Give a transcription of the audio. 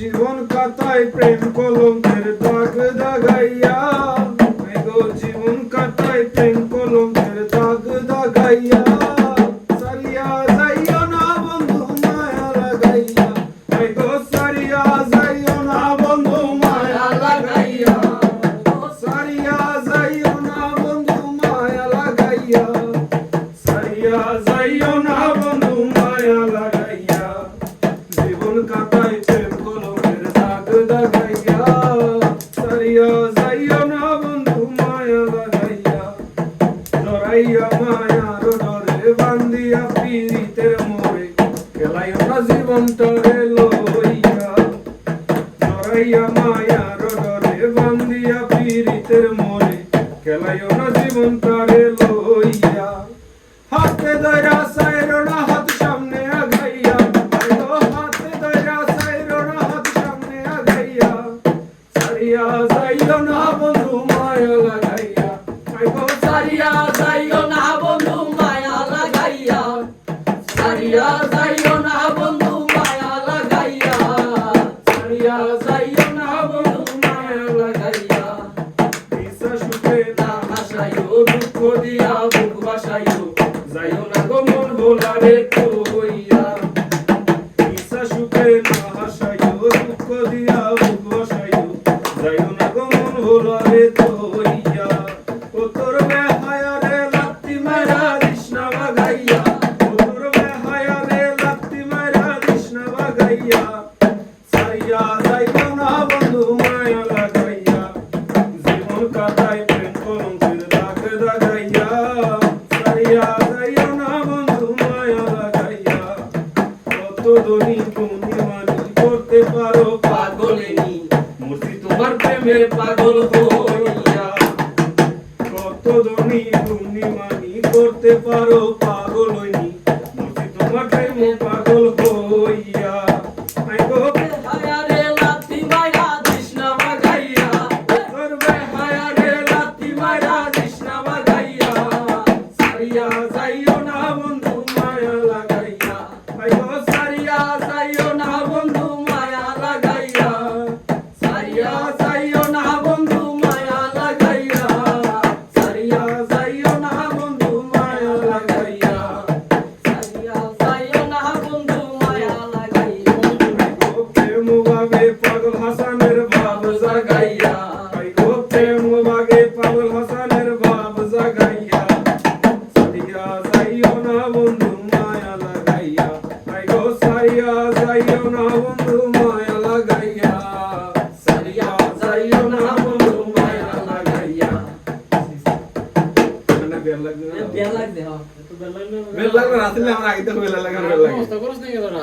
জীবন কাটায় প্রেম কলঙ্কের দাগ দাগাইয়া, গো জীবন কাটায় প্রেম কলঙ্কের দাগ দাগাইয়া, সারিয়া যাইও না বন্ধু মায়া লাগাইয়া, গো সারিয়া যাইও না বন্ধু মায়া লাগাইয়া, সারিয়া যাইও না বন্ধু মায়া লাগাইয়া, সারিয়া যাইও না বন্ধু মায়া লাগাইয়া, জীবন কাটায় প্রেম কলঙ্কের দাগ দাগাইয়া, সারিয়া যাইও না বন্ধু মায়া লাগাইয়া, জড়াইয়া মায়ার ডরে বান্ধিয়া পীড়িতের মোরে, খেলাইও না জীবনটারে লইয়া, জড়াইয়া মায়ার ডরে বান্ধিয়া পীড়িতের মোরে, খেলাইও না জীবনটারে লইয়া, হাতে ধরা সাইরো না হাত সামনে আগাইয়া, হাতে ধরা সাইরো না হাত সামনে আগাইয়া, সারিয়া যাইও না বন্ধু মায়া লাগাইয়া, সারিয়া যাইও না বন্ধু মায়া লাগাইয়া, সারিয়া যাইও না বন্ধু মায়া লাগাইয়া, সারিয়া যাইও না বন্ধু মায়া লাগাইয়া, দিশা সুখে না হাসাইও দুঃখ দিয়া বুক বাসাইও, যাইও না গো মন ভোলারে কইয়া, দিশা সুখে না হাসাইও দুঃখ দিয়া বুক বসাইও, যাইও না গো মন ভোলারে কইয়া, ও তোর বেহায়া রে লাত্তি মারা কৃষ্ণা বাগাইয়া, ও তোর বেহায়া রে লাত্তি মারা কৃষ্ণা বাগাইয়া, সারিয়া যাইও না বন্ধু মায়া লাগাইয়া, জীবন কাটায় প্রেম কলঙ্কের দাগ দাগাইয়া, সারিয়া যাইও না বন্ধু মায়া লাগাইয়া, কত ধনী গুণী মানি করতে পারো পাগলেনি মূর্তি তোমার প্রেমে পাগল হইয়া, কত ধনী গুণী মানি করতে পারো পাগল হইনি, মূর্তি তোমার প্রেমে পাগল হইয়া, আই গো হায়া রে লাত্তি মাইরা কৃষ্ণা বাগাইয়া, তোর বেহায়া রে লাত্তি মারা কৃষ্ণা বাগাইয়া, সারিয়া যাইও না বন্ধু মায়া লাগাইয়া, আই গো সারিয়া যাইও না বন্ধু মায়া লাগাইয়া, সারিয়া যাইও না বন্ধু মায়া লাগাইয়া, সারিয়া যাইও না বন্ধু মায়া লাগাইয়া, সারিয়া যাইও না বন্ধু মায়া লাগাইয়া, গো প্রেম ভাবে পাগল হাসানের ভাব জাগাইয়া, আই গো প্রেম ভাবে পাগল হাসানের ভাব জাগাইয়া, সারিয়া যাইও না বন্ধু মায়া লাগাইয়া, আই গো সারিয়া যাইও না বন্ধু মায়া লাগাইয়া, সারিয়া যাইও না বন্ধু মায়া লাগাইয়া, মানে বেল লাগবে না, বেল লাগবে, হ্যাঁ, একটু বেল লাগবে। বেল লাগবে না, আসলে আমরা আগে তো বেল লাগা বেল লাগে। কষ্ট করছ নাকি তোরা?